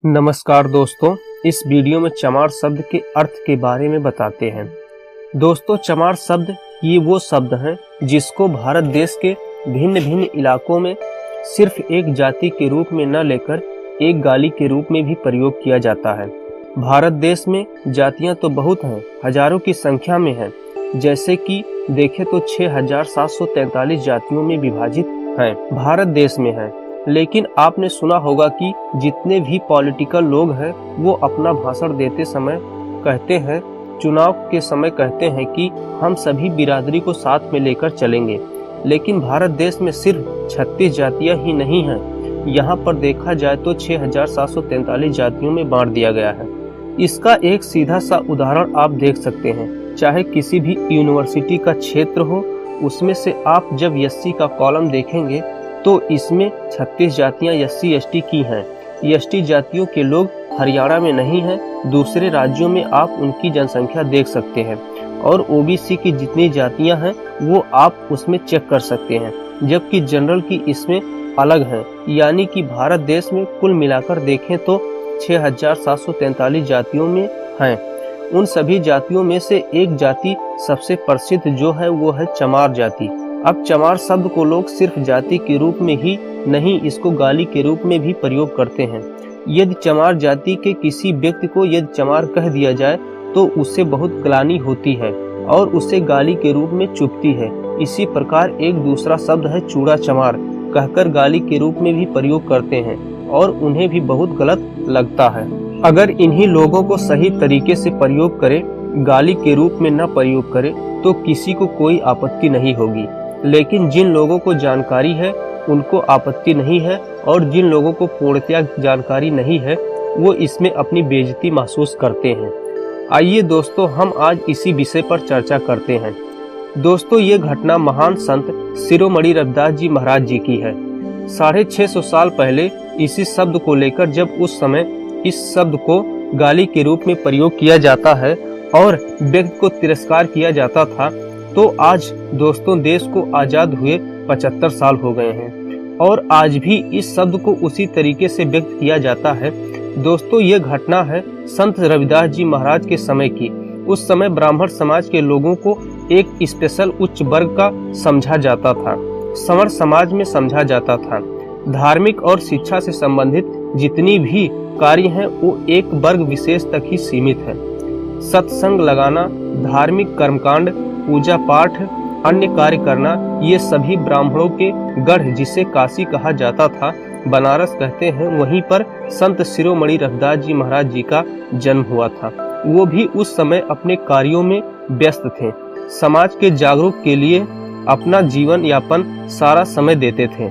नमस्कार दोस्तों, इस वीडियो में चमार शब्द के अर्थ के बारे में बताते हैं। दोस्तों, चमार शब्द ये वो शब्द हैं जिसको भारत देश के भिन्न भिन्न इलाकों में सिर्फ एक जाति के रूप में न लेकर एक गाली के रूप में भी प्रयोग किया जाता है। भारत देश में जातियां तो बहुत हैं, हजारों की संख्या में हैं। जैसे कि देखें तो 6743 जातियों में विभाजित हैं भारत देश में हैं। लेकिन आपने सुना होगा कि जितने भी पॉलिटिकल लोग हैं वो अपना भाषण देते समय कहते हैं, चुनाव के समय कहते हैं कि हम सभी बिरादरी को साथ में लेकर चलेंगे। लेकिन भारत देश में सिर्फ 36 जातियां ही नहीं हैं। यहाँ पर देखा जाए तो 6743 जातियों में बांट दिया गया है। इसका एक सीधा सा उदाहरण आप देख सकते हैं। चाहे किसी भी यूनिवर्सिटी का क्षेत्र हो, उसमें से आप जब एससी का कॉलम देखेंगे तो इसमें 36 जातियां एससी एसटी की हैं। एसटी जातियों के लोग हरियाणा में नहीं हैं, दूसरे राज्यों में आप उनकी जनसंख्या देख सकते हैं। और ओबीसी की जितनी जातियां हैं वो आप उसमें चेक कर सकते हैं, जबकि जनरल की इसमें अलग है। यानी कि भारत देश में कुल मिलाकर देखें तो 6743 जातियों में हैं। उन सभी जातियों में से एक जाति सबसे प्रसिद्ध जो है वो है चमार जाति। अब चमार शब्द को लोग सिर्फ जाति के रूप में ही नहीं, इसको गाली के रूप में भी प्रयोग करते हैं। यदि चमार जाति के किसी व्यक्ति को यदि चमार कह दिया जाए तो उससे बहुत ग्लानि होती है और उसे गाली के रूप में चुभती है। इसी प्रकार एक दूसरा शब्द है चूड़ा चमार, कहकर गाली के रूप में भी प्रयोग करते हैं और उन्हें भी बहुत गलत लगता है। अगर इन्हीं लोगों को सही तरीके से प्रयोग करें, गाली के रूप में न प्रयोग करें, तो किसी को कोई आपत्ति नहीं होगी। लेकिन जिन लोगों को जानकारी है उनको आपत्ति नहीं है, और जिन लोगों को पूर्णतया जानकारी नहीं है वो इसमें अपनी बेइज्जती महसूस करते हैं। आइए दोस्तों, हम आज इसी विषय पर चर्चा करते हैं। दोस्तों, ये घटना महान संत शिरोमणि रविदास जी महाराज जी की है। 650 साल पहले इसी शब्द को लेकर जब उस समय इस शब्द को गाली के रूप में प्रयोग किया जाता है और व्यक्ति को तिरस्कार किया जाता था, तो आज दोस्तों देश को आजाद हुए 75 साल हो गए हैं और आज भी इस शब्द को उसी तरीके से व्यक्त किया जाता है। दोस्तों, ये घटना है संत रविदास जी महाराज के समय की। उस समय ब्राह्मण समाज के लोगों को एक स्पेशल उच्च वर्ग का समझा जाता था, संवर समाज में समझा जाता था। धार्मिक और शिक्षा से संबंधित जितनी भी कार्य हैं वो एक वर्ग विशेष तक ही सीमित है। सत्संग लगाना, धार्मिक कर्मकांड, पूजा पाठ, अन्य कार्य करना, ये सभी ब्राह्मणों के गढ़ जिसे काशी कहा जाता था, बनारस कहते हैं, वहीं पर संत शिरोमणि रविदास जी महाराज जी का जन्म हुआ था। वो भी उस समय अपने कार्यों में व्यस्त थे, समाज के जागरूक के लिए अपना जीवन यापन सारा समय देते थे।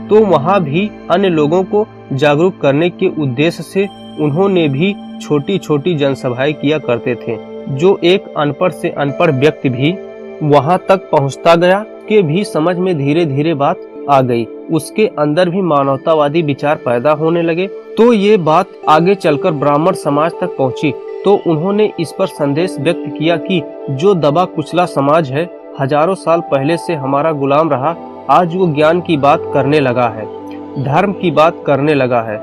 तो वहाँ भी अन्य लोगों को जागरूक करने के उद्देश्य से उन्होंने भी छोटी छोटी जनसभाएं किया करते थे, जो एक अनपढ़ से अनपढ़ व्यक्ति भी वहां तक पहुंचता गया कि भी समझ में धीरे धीरे बात आ गई, उसके अंदर भी मानवतावादी विचार पैदा होने लगे। तो ये बात आगे चलकर ब्राह्मण समाज तक पहुंची, तो उन्होंने इस पर संदेश व्यक्त किया कि जो दबा कुचला समाज है, हजारों साल पहले से हमारा गुलाम रहा, आज वो ज्ञान की बात करने लगा है, धर्म की बात करने लगा है,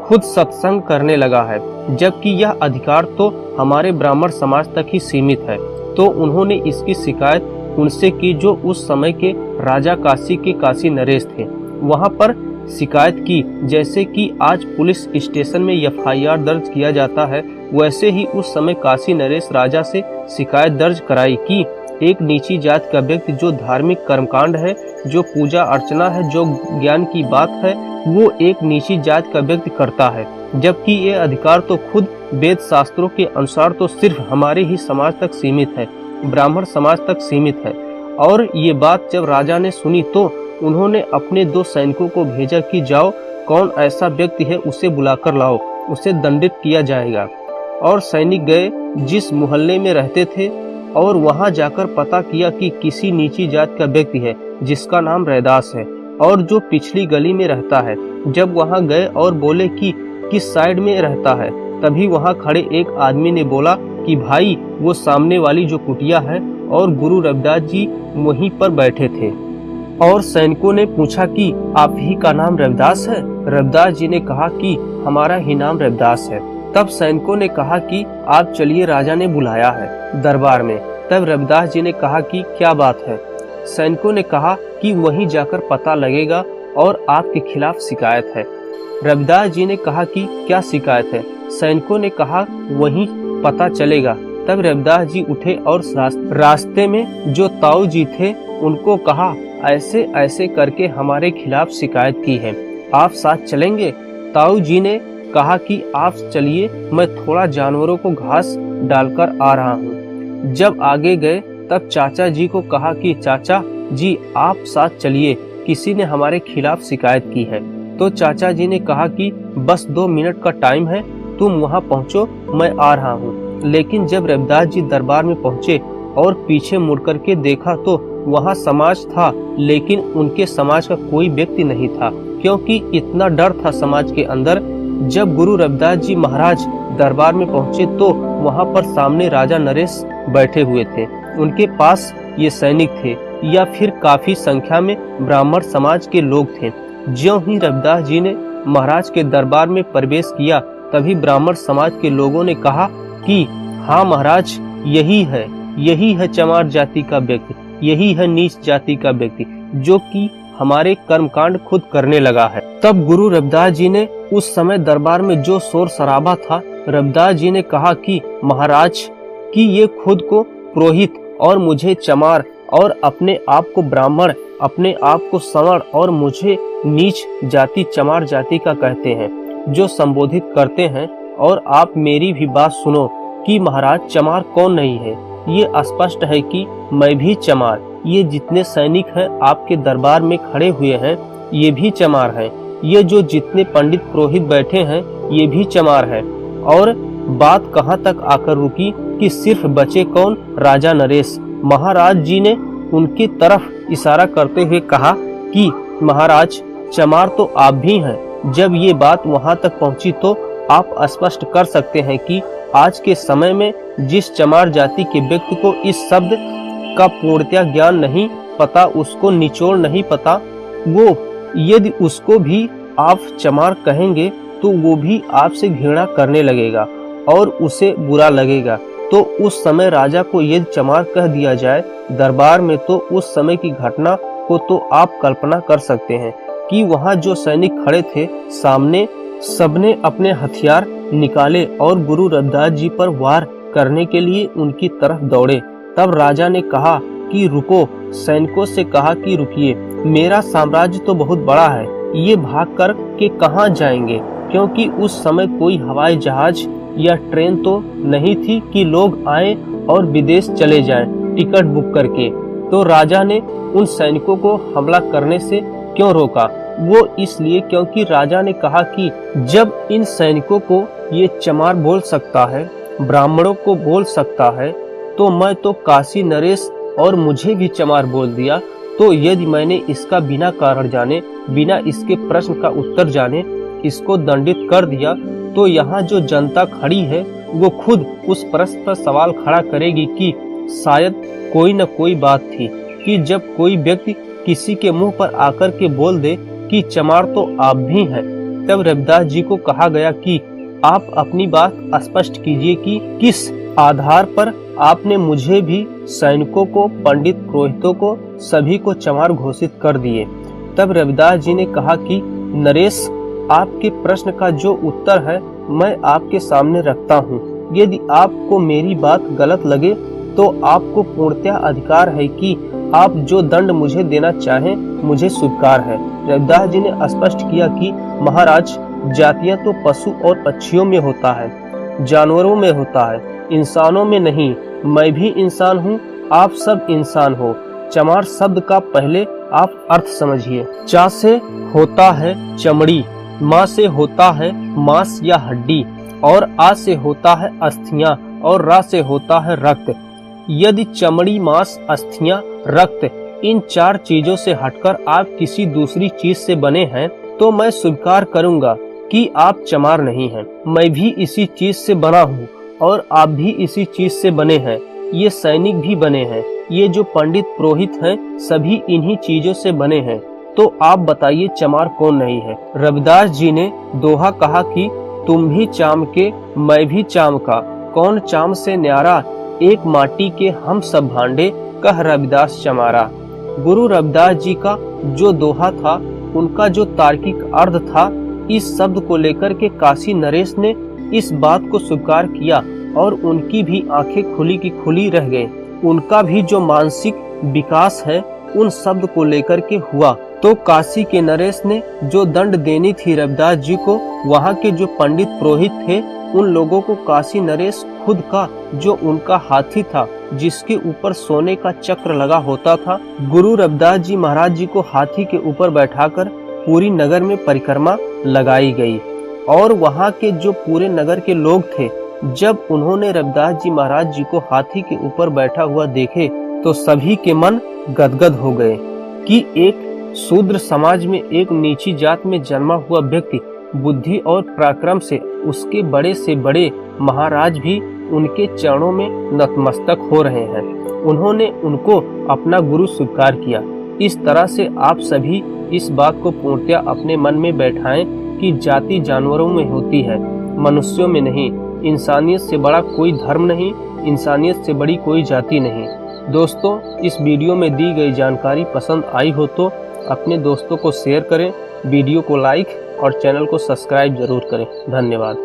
खुद सत्संग करने लगा है, जबकि यह अधिकार तो हमारे ब्राह्मण समाज तक ही सीमित है। तो उन्होंने इसकी शिकायत उनसे की जो उस समय के राजा काशी के काशी नरेश थे। वहां पर शिकायत की, जैसे कि आज पुलिस स्टेशन में एफआईआर दर्ज किया जाता है, वैसे ही उस समय काशी नरेश राजा से शिकायत दर्ज कराई कि एक नीची जात का व्यक्ति जो धार्मिक कर्मकांड है, जो पूजा अर्चना है, जो ज्ञान की बात है, वो एक नीची जात का व्यक्ति करता है, जबकि ये अधिकार तो खुद वेद शास्त्रों के अनुसार तो सिर्फ हमारे ही समाज तक सीमित है, ब्राह्मण समाज तक सीमित है। और ये बात जब राजा ने सुनी तो उन्होंने अपने 2 सैनिकों को भेजा कि जाओ, कौन ऐसा व्यक्ति है उसे बुलाकर लाओ, उसे दंडित किया जाएगा। और सैनिक गए जिस मोहल्ले में रहते थे और वहां जाकर पता किया कि किसी नीची जात का व्यक्ति है जिसका नाम रैदास है और जो पिछली गली में रहता है। जब वहां गए और बोले कि किस साइड में रहता है, तभी वहां खड़े एक आदमी ने बोला कि भाई वो सामने वाली जो कुटिया है, और गुरु रविदास जी वहीं पर बैठे थे। और सैनिकों ने पूछा कि आप ही का नाम रविदास है? रविदास जी ने कहा कि हमारा ही नाम रविदास है। तब सैनिकों ने कहा कि आप चलिए, राजा ने बुलाया है दरबार में। तब रविदास जी ने कहा कि क्या बात है। सैनिकों ने कहा कि वहीं जाकर पता लगेगा और आपके खिलाफ शिकायत है। रविदास जी ने कहा कि क्या शिकायत है। सैनिकों ने कहा वहीं पता चलेगा। तब रविदास जी उठे और रास्ते में जो ताऊ जी थे उनको कहा, ऐसे ऐसे करके हमारे खिलाफ शिकायत की है, आप साथ चलेंगे। ताऊ जी ने कहा कि आप चलिए, मैं थोड़ा जानवरों को घास डालकर आ रहा हूँ। जब आगे गए तब चाचा जी को कहा कि चाचा जी आप साथ चलिए, किसी ने हमारे खिलाफ शिकायत की है। तो चाचा जी ने कहा कि बस 2 मिनट का टाइम है, तुम वहाँ पहुँचो, मैं आ रहा हूँ। लेकिन जब रविदास जी दरबार में पहुँचे और पीछे मुड़ करके देखा तो वहाँ समाज था, लेकिन उनके समाज का कोई व्यक्ति नहीं था, क्योंकि इतना डर था समाज के अंदर। जब गुरु रविदास जी महाराज दरबार में पहुँचे तो वहाँ पर सामने राजा नरेश बैठे हुए थे। उनके पास ये सैनिक थे या फिर काफी संख्या में ब्राह्मण समाज के लोग थे। ज्यों ही रविदास जी ने महाराज के दरबार में प्रवेश किया, तभी ब्राह्मण समाज के लोगों ने कहा कि हाँ महाराज, यही है चमार जाति का व्यक्ति, यही है नीच जाति का व्यक्ति, जो कि हमारे कर्मकांड खुद करने लगा है। तब गुरु रविदास जी ने उस समय दरबार में जो शोर शराबा था, रविदास जी ने कहा कि महाराज कि ये खुद को पुरोहित और मुझे चमार और अपने आप को ब्राह्मण, अपने आप को संवर्ण और मुझे नीच जाति चमार जाति का कहते हैं, जो संबोधित करते हैं। और आप मेरी भी बात सुनो कि महाराज चमार कौन नहीं है। ये स्पष्ट है कि मैं भी चमार, ये जितने सैनिक हैं आपके दरबार में खड़े हुए हैं ये भी चमार हैं, ये जो जितने पंडित पुरोहित बैठे हैं ये भी चमार हैं। और बात कहाँ तक आकर रुकी कि सिर्फ बचे कौन, राजा नरेश। महाराज जी ने उनकी तरफ इशारा करते हुए कहा कि महाराज चमार तो आप भी हैं। जब ये बात वहां तक पहुंची तो आप स्पष्ट कर सकते हैं कि आज के समय में जिस चमार जाति के व्यक्ति को इस शब्द का पूर्णतया ज्ञान नहीं पता, उसको निचोड़ नहीं पता, वो यदि उसको भी आप चमार कहेंगे तो वो भी आपसे घृणा करने लगेगा और उसे बुरा लगेगा। तो उस समय राजा को यदि चमार कह दिया जाए दरबार में, तो उस समय की घटना को तो आप कल्पना कर सकते हैं कि वहाँ जो सैनिक खड़े थे सामने, सबने अपने हथियार निकाले और गुरु रविदास जी पर वार करने के लिए उनकी तरफ दौड़े। तब राजा ने कहा कि रुको, सैनिकों से कहा कि रुकिए, मेरा साम्राज्य तो बहुत बड़ा है, ये भाग कर के कहाँ जाएंगे, क्योंकि उस समय कोई हवाई जहाज या ट्रेन तो नहीं थी कि लोग आए और विदेश चले जाएं टिकट बुक करके। तो राजा ने उन सैनिकों को हमला करने से क्यों रोका? वो इसलिए क्योंकि राजा ने कहा कि जब इन सैनिकों को ये चमार बोल सकता है, ब्राह्मणों को बोल सकता है, तो मैं तो काशी नरेश और मुझे भी चमार बोल दिया, तो यदि मैंने इसका बिना कारण जाने, बिना इसके प्रश्न का उत्तर जाने इसको दंडित कर दिया, तो यहाँ जो जनता खड़ी है वो खुद उस प्रश्न पर सवाल खड़ा करेगी कि शायद कोई न कोई बात थी, कि जब कोई व्यक्ति किसी के मुंह पर आकर के बोल दे कि चमार तो आप भी हैं। तब रविदास जी को कहा गया कि आप अपनी बात स्पष्ट कीजिए कि किस आधार पर आपने मुझे भी, सैनिकों को, पंडित पुरोहितों को, सभी को चमार घोषित कर दिए। तब रविदास जी ने कहा कि नरेश, आपके प्रश्न का जो उत्तर है मैं आपके सामने रखता हूँ। यदि आपको मेरी बात गलत लगे तो आपको पूर्णतया अधिकार है कि आप जो दंड मुझे देना चाहें, मुझे स्वीकार है। रविदास जी ने स्पष्ट किया कि महाराज, जातियां तो पशु और पक्षियों में होता है, जानवरों में होता है, इंसानों में नहीं। मैं भी इंसान हूँ, आप सब इंसान हो। चमार शब्द का पहले आप अर्थ समझिए। चा से होता है चमड़ी, माँ से होता है मांस या हड्डी, और आ से होता है अस्थियां, और रा से होता है रक्त। यदि चमड़ी, मांस, अस्थियां, रक्त, इन 4 चीजों से हटकर आप किसी दूसरी चीज से बने हैं तो मैं स्वीकार करूंगा कि आप चमार नहीं हैं। मैं भी इसी चीज से बना हूँ और आप भी इसी चीज से बने हैं। ये सैनिक भी बने हैं, ये जो पंडित पुरोहित हैं सभी इन्हीं चीजों से बने हैं। तो आप बताइए चमार कौन नहीं है। रविदास जी ने दोहा कहा कि तुम भी चाम के मैं भी चाम का, कौन चाम से न्यारा, एक माटी के हम सब भांडे, कह रविदास चमारा। गुरु रविदास जी का जो दोहा था, उनका जो तार्किक अर्थ था, इस शब्द को लेकर के काशी नरेश ने इस बात को स्वीकार किया और उनकी भी आंखें खुली की खुली रह गई। उनका भी जो मानसिक विकास है उन शब्द को लेकर के हुआ। तो काशी के नरेश ने जो दंड देनी थी रविदास जी को, वहाँ के जो पंडित पुरोहित थे उन लोगों को काशी नरेश खुद का जो उनका हाथी था, जिसके ऊपर सोने का चक्र लगा होता था, गुरु रविदास जी महाराज जी को हाथी के ऊपर बैठाकर पूरी नगर में परिक्रमा लगाई गई। और वहाँ के जो पूरे नगर के लोग थे, जब उन्होंने रविदास जी महाराज जी को हाथी के ऊपर बैठा हुआ देखे तो सभी के मन गदगद हो गए कि एक शूद्र समाज में एक नीची जात में जन्मा हुआ व्यक्ति बुद्धि और पराक्रम से उसके बड़े से बड़े महाराज भी उनके चरणों में नतमस्तक हो रहे हैं। उन्होंने उनको अपना गुरु स्वीकार किया। इस तरह से आप सभी इस बात को पूर्णतया अपने मन में बैठाएं कि जाति जानवरों में होती है, मनुष्यों में नहीं। इंसानियत से बड़ा कोई धर्म नहीं, इंसानियत से बड़ी कोई जाति नहीं। दोस्तों, इस वीडियो में दी गई जानकारी पसंद आई हो तो अपने दोस्तों को शेयर करें, वीडियो को लाइक और चैनल को सब्सक्राइब जरूर करें। धन्यवाद।